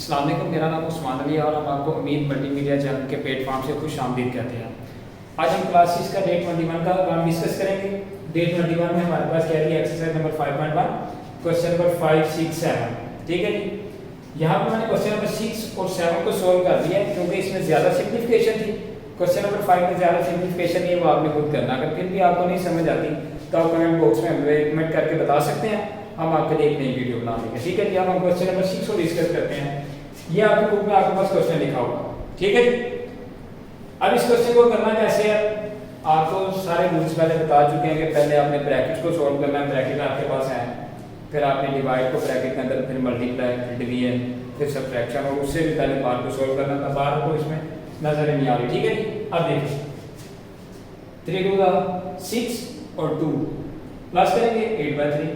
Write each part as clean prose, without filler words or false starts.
अस्सलाम वालेकुम, मेरा नाम उस्मान अली है और हम आपको उम्मीद मल्टीमीडिया चैनल के प्लेटफॉर्म से खुश आमदीद कहते हैं। आज हम क्लास 6 का डे 21 का काम डिस्कस करेंगे। डे 21 में हमारे पास क्या है, एक्सरसाइज नंबर 5.1 क्वेश्चन नंबर 5, 6, 7। ठीक है जी, यहाँ पर मैंने क्वेश्चन नंबर 6 और 7 को सोल्व कर दिया क्योंकि इसमें ज़्यादा सिंप्लीफिकेशन थी। क्वेश्चन नंबर 5 में ज़्यादा सिंप्लीफिकेशन नहीं है, वो आपने खुद करना। अगर फिर भी आपको नहीं समझ आती तो आप कमेंट बॉक्स में हमें कमेंट करके बता सकते हैं, हम आपके लिए एक नई वीडियो बना देंगे। ठीक है जी, अब हम क्वेश्चन नंबर 6 को डिस्कस करते हैं। ये आपकी बुक में आपके पास क्वेश्चन लिखा होगा। ठीक है जी, अब इस क्वेश्चन को करना कैसे है, आपको सारे रूल्स पहले बता चुके हैं कि पहले आपने ब्रैकेट को सोल्व करना है। ब्रैकेट आपके पास है, फिर आपने डिवाइड को ब्रैकेट के अंदर, फिर मल्टीप्लाई, फिर डिवीजन, फिर सब्ट्रैक्शन, और उससे भी पहले बार को सोल्व करना था। बार को इसमें नजर नहीं आ रही। ठीक है जी, अब देखिए 3 2 6 और 2 प्लस करेंगे 8/3,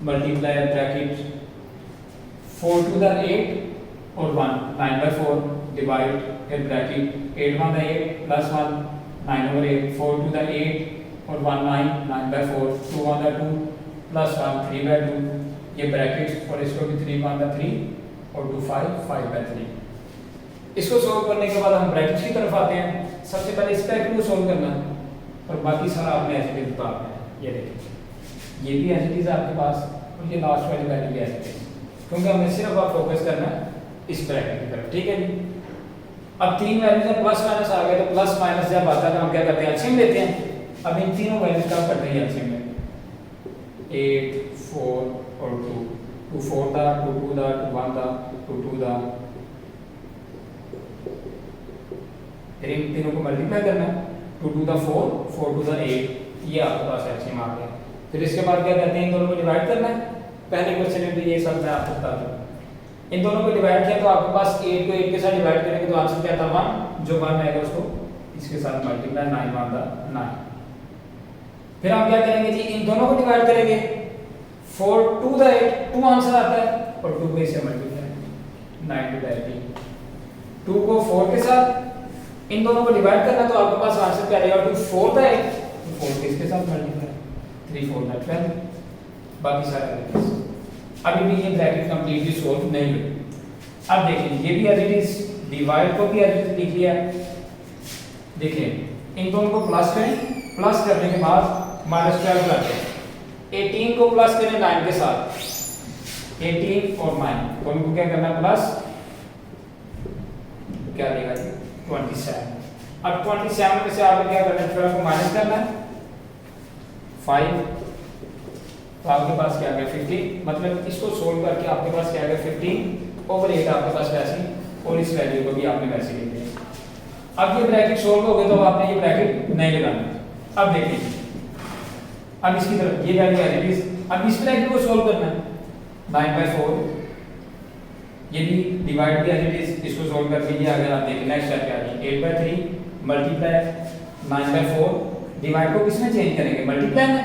मल्टीप्लाई ब्रैकेट 4 2 8 और 1 9/4, डिवाइड, फिर ब्रैकेट 8 1 8 प्लस 1 9/8, 4 2 8 और 1 9 9/4, 2 1 2 प्लस 1 3/2, ये ब्रैकेट, और इसको भी 3 1 3 और 2 5 5/3। इसको सोल्व करने के बाद हम ब्रैकेट की तरफ आते हैं। सबसे पहले इस ब्रैकेट को सोल्व करना है और बाकी सारा आपने ऐसे ही उतारना है। ये देखिए, ये भी ऐसे चीज़ आपके पास, और ये लास्ट वाली वैल्यू भी ऐसे, क्योंकि हमें सिर्फ आप फोकस करना है इस ब्रैकेट की तरफ। ठीक है जी, अब तीन वैल्यूज जब प्लस माइनस आ गए तो प्लस माइनस जब आता है तो हम क्या करते हैं, एलसीएम लेते हैं। अब इन तीनों वैल्यूज का करते हैं एलसीएम में, 8 4 और 2, 2 4 था, 2 2 था, 2 1 था, 2 2 था, फिर इन तीनों को मल्टीप्लाई करना है। 2 2 था 4, 4 2 था 8, ये आपके पास एलसीएम आ गया। फिर इसके बाद क्या करते हैं, इन दोनों को डिवाइड करना है। पहले क्वेश्चन में भी ये सब मैं आपको बता दूं, इन दोनों को डिवाइड किया तो आपके पास 8 को 8 के साथ डिवाइड करेंगे तो आंसर क्या था 1, जो 1 आएगा उसको इसके साथ मल्टीप्लाई, 9 1 था 9। फिर हम क्या करेंगे जी, इन दोनों को डिवाइड करेंगे, 4 2 था 8, 2 आंसर आता है, और 2 को इससे मल्टीप्लाई, 9 2 18। 2 को 4 के साथ इन दोनों को डिवाइड करना तो आपके पास आंसर क्या आएगा, 2 4 था 8, तो 4 के इसके साथ मल्टीप्लाई, 3 4 12, बाकी सारे। अभी भी ये ब्रैकेट कंप्लीटली सोल्व नहीं हुई। अब देखिए, ये भी एज इट इज, डिवाइड को भी एज इट इज लिख लिया। देखिए इन दोनों को प्लस करें, प्लस करने के बाद -12 करते हैं। 18 को प्लस करें 9 के साथ, 18 और 9 दोनों को क्या करना है प्लस, क्या देगा 27। अब 27 में से आपको क्या करना है, 12 को माइनस करना है, 5, तो आपके पास क्या आ गया 15। मतलब इसको सोल्व करके आपके पास क्या आ गया 15/8 आपके पास वैसे, और इस वैल्यू को भी आपने वैसे ले लिया। अब ये ब्रैकेट सोल्व हो गए तो आपने ये ब्रैकेट नहीं लगाना। अब देखिए, अब इसकी तरफ ये वैल्यू एज इट इज। अब इस ब्रैकेट को सोल्व करना है, 9/4, ये भी डिवाइड भी एज इट इज, इसको सोल्व करके ये अगर आप देखिए नेक्स्ट स्टेप क्या है, 8/3 मल्टीप्लाई 9/4, डिवाइड को किसमें चेंज करेंगे, मल्टीप्लाई में।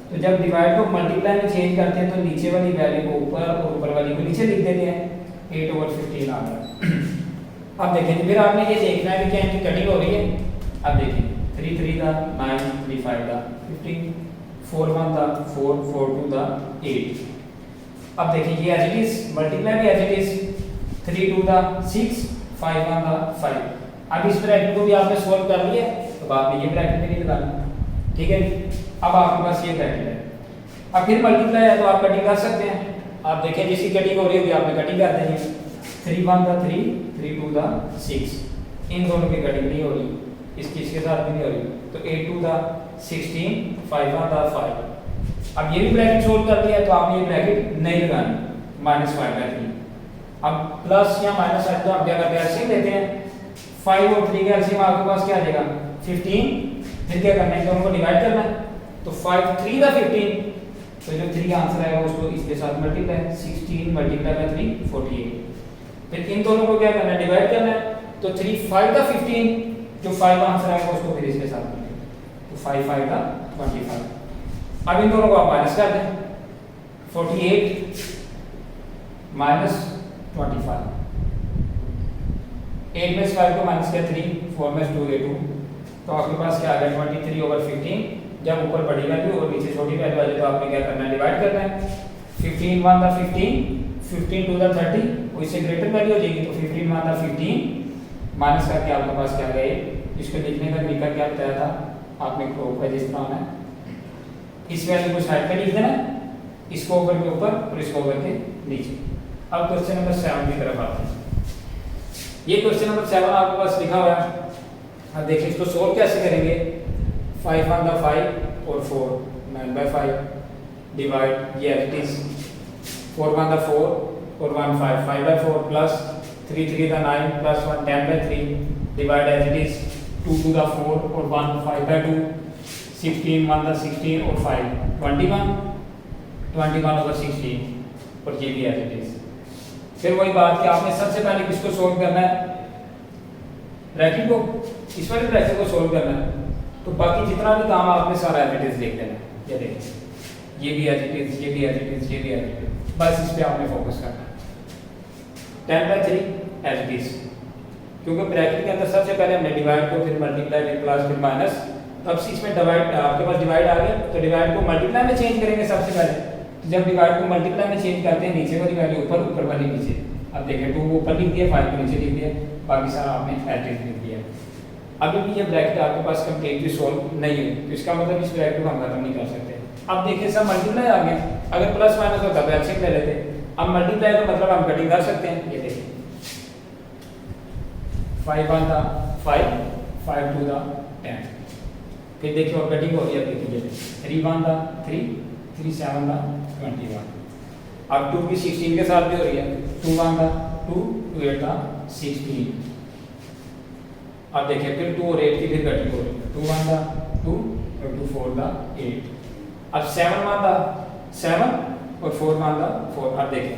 तो जब डिवाइड को मल्टीप्लाई में चेंज करते हैं तो नीचे वाली वैल्यू को ऊपर और ऊपर वाली को नीचे लिख देते हैं, 8/15 आ गया। अब देखिए, फिर आपने ये देखना है कि क्या इनकी कटिंग हो रही है। अब देखिए 3 3 था 9, 3 5 था 15, 4 1 था 4, 4 2 था 8। अब देखिए ये एज इट इज, मल्टीप्लाई भी एज इट इज, 3 2 था 6, 5 1 था 5। अब इस ब्रैकेट को भी आपने सोल्व कर लिया तो आपने ये ब्रैकेट में नहीं लगाना। ठीक है, अब आपके पास ये ब्रैकेट है। अब फिर मल्टीप्लाई है तो आप कटिंग कर सकते हैं। आप देखें जिसकी कटिंग हो रही होगी आपने कटिंग कर देनी है। 3 1 था 3, 3 2 था 6, इन दोनों की कटिंग नहीं हो रही, इसके साथ भी नहीं हो रही, तो 8 2 था 16, 5 1 था 5। अब ये भी ब्रैकेट सोल्व कर दिया तो आप ये ब्रैकेट नहीं लगानी, -5/3। अब प्लस या माइनस है तो आप क्या करते हैं, एलसीएम लेते हैं। 5 और 3 का एलसीएम आपके पास क्या आ जाएगा 15। फिर क्या करना है, दोनों को डिवाइड करना है, तो 5 3 था 15, तो जो 3 का आंसर आएगा उसको इसके साथ मल्टीप्लाई, 16 मल्टीप्लाई 3 48। फिर इन दोनों को क्या करना है, डिवाइड करना है, तो 3 5 था 15, जो 5 आंसर आएगा उसको फिर इसके साथ मल्टीप्लाई, तो 5 5 था 25। अब इन दोनों को आप माइनस कर दें, 48 -25, 8 में से 5 को माइनस किया 3, 4 में से 2 गए 2, तो आपके पास क्या आ गया 23/15। जब ऊपर बड़ी वैल्यू और नीचे छोटी वैल्यू आ जाए तो आपने क्या करना है, डिवाइड करना है। 15 1 था 15, 15 टू द 30 और इससे ग्रेटर वैल्यू हो जाएगी, तो 15 मान था 15 माइनस करके आपके पास क्या गए, इसको लिखने का तरीका क्या बताया था आपने, क्लॉकवाइज इस तरह होना है, इस वैल्यू को साइड पे लिख देना, इसको ऊपर के ऊपर और इसको ऊपर के नीचे। अब क्वेश्चन नंबर 7 की तरफ आते हैं। ये क्वेश्चन नंबर 7 आपके पास लिखा हुआ है। अब देखिए इसको सोल्व कैसे करेंगे। 5 1 द 5 और 4 9/5 डिवाइड ये एज इट इज 4 1 द 4 और 1 5 5/4 प्लस 3 3 द 9 plus 1 10/3 divide as it is 2 2 द 4 और 1 5/2 16 1 द 16 और 5 21 21 over 16 और ये भी एज इट इज। फिर वही बात कि आपने सबसे पहले किसको सोल्व करना है, ब्रैकेट को, इस वाले ब्रैकेट को सोल्व करना है, तो बाकी जितना भी काम आपने सारा एज इट इज देख लेना है। ये देखिए ये भी एज इट इज, ये भी एज इट इज, ये भी एज इट इज, बस इस पे आपने फोकस करना है। 10/3 एज इट इज, क्योंकि ब्रैकेट के अंदर सबसे पहले हमने डिवाइड को, फिर मल्टीप्लाई, फिर प्लस, फिर माइनस, तब से इसमें डिवाइड आपके पास डिवाइड आ गया, तो डिवाइड को मल्टीप्लाई में चेंज करेंगे सबसे पहले। तो जब डिवाइड को मल्टीप्लाई में चेंज करते हैं, नीचे वाली वैल्यू ऊपर, ऊपर वाली नीचे। अब देखिए 2 को ऊपर लिख दिया, 5 को नीचे लिख दिया, बाकी सारा आपने एज इट इज लिख दिया। अभी भी ये ब्रैकेट आपके पास कंप्लीटली सोल्व नहीं है, तो इसका मतलब इस ब्रैकेट को हम खत्म नहीं कर सकते। अब देखिए सब मल्टीप्लाई आ गया, अगर प्लस माइनस होता तो एलसीएम ले लेते, अब मल्टीप्लाई का मतलब हम कटिंग कर सकते हैं। ये देखिए 5 1 था 5 5 2 था 10, फिर देखिए और कटिंग हो रही है, देखिए 3 1 था 3 3 7 था 21, अब 2 की 16 के साथ भी हो रही है, 2 1 था 2 2 8 था 16, अब देखिए फिर 2 और 8 की फिर कटिंग हो रही है, 2 1 था 2 और 2 4 था 8, अब 7 1 था 7 और 4 1 था 4। अब देखिए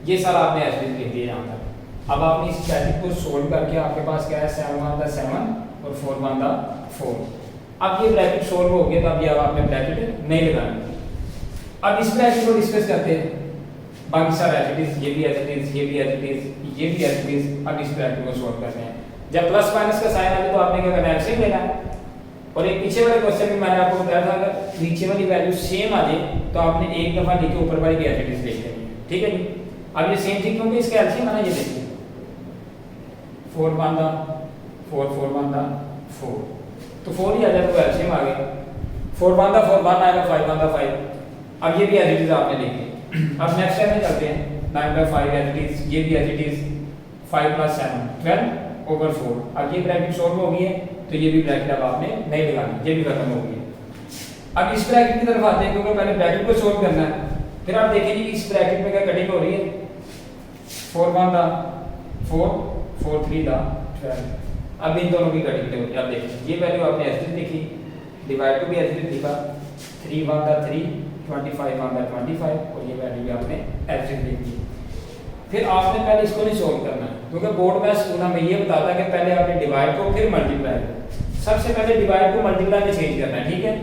ये सारा आपने ऐसे लिख दिया यहाँ तक। अब आपने इस ब्रैकेट को सोल्व करके आपके पास क्या है, 7 1 था 7 और 4 1 था 4। अब ये ब्रैकेट सोल्व हो गया, तो अब ये आपने ब्रैकेट नहीं लगानी। अब इस ब्रैकेट को डिस्कस करते हैं, बाकी सारा एज इट इज, ये भी एज इट इज, ये भी एज इट इज, ये भी एज इट इज। अब इस ब्रैकेट को सोल्व करते हैं। जब प्लस माइनस का साइन आए तो आपने क्या करना है, एलसीएम लेना है। और एक पीछे वाले क्वेश्चन में मैंने आपको बताया था, अगर नीचे वाली वैल्यू सेम आ जाए तो आपने एक दफा नीचे ऊपर वाली भी एज इट इज लिख देनी है, ठीक है जी। अब ये सेम थी क्योंकि इसका एलसीएम आना, ये देखिए 4 1 था 4 4 1 था 4, तो 4 ही आ जाए तो एलसीएम आ गया। 4 1 था 4 1 आएगा, 5 1 था 5। अब ये भी एज इट इज आपने लिखी। अब नेक्स्ट टाइम में चलते हैं, 9/5 एज इट इज, ये भी एज इट इज, 5 + 7 12/4। अब ये ब्रैकेट सोल्व हो गई है, तो ये भी ब्रैकेट अब आपने नहीं लगानी, ये भी खत्म हो गई है। अब इस ब्रैकेट की तरफ आते हैं, क्योंकि पहले ब्रैकेट को सोल्व करना है। फिर आप देखिए जी इस ब्रैकेट में क्या कटिंग हो रही है, 4 1 था 4 4 3 था 12। अब इन दोनों की कटिंग हो रही है। अब देखिए ये वैल्यू आपने एज इट इज लिखी, डिवाइड को भी एज इट इज लिखा, 3 1 था 3 25 1 था 25, और ये वैल्यू भी आपने एज इट इज लिखी। फिर आपने पहले इसको नहीं सोल्व करना, क्योंकि बोर्ड में स्कूल में ये बताता है कि पहले आपने डिवाइड को फिर मल्टीप्लाई को। सबसे पहले डिवाइड को मल्टीप्लाई में चेंज करना है, ठीक है।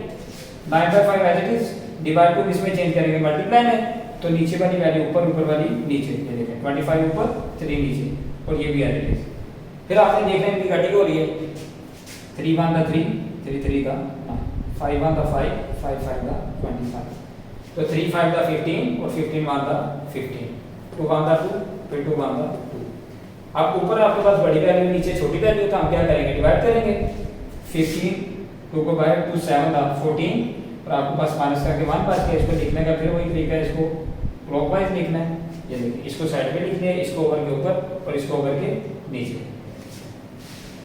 9/5 एज इट इज, डिवाइड को किसमें चेंज करेंगे, मल्टीप्लाई में, तो नीचे वाली वैल्यू ऊपर, ऊपर वाली नीचे। ये देखें 25 ऊपर 3 नीचे, और ये भी एज इट इज। फिर आपने देखना इनकी कटिंग हो रही है, 3 1 था 3 3 3 था 9, 5 1 था 5 5 5 था 25, तो 3 5 था 15 और 15 1 था 15, 2 1 था 2 फिर 2 1 था 2। अब ऊपर आपके पास बड़ी वैल्यू, नीचे छोटी वैल्यू, तो हम क्या करेंगे, डिवाइड करेंगे। 15 2 को बाय 2 7 था 14, और आपके पास माइनस करके 1 बच गया। इसको लिखने का फिर वही तरीका है, इसको क्लॉकवाइज लिखना है। ये देखिए इसको साइड पे लिख दिया, इसको ओवर के ऊपर और इसको ओवर के नीचे।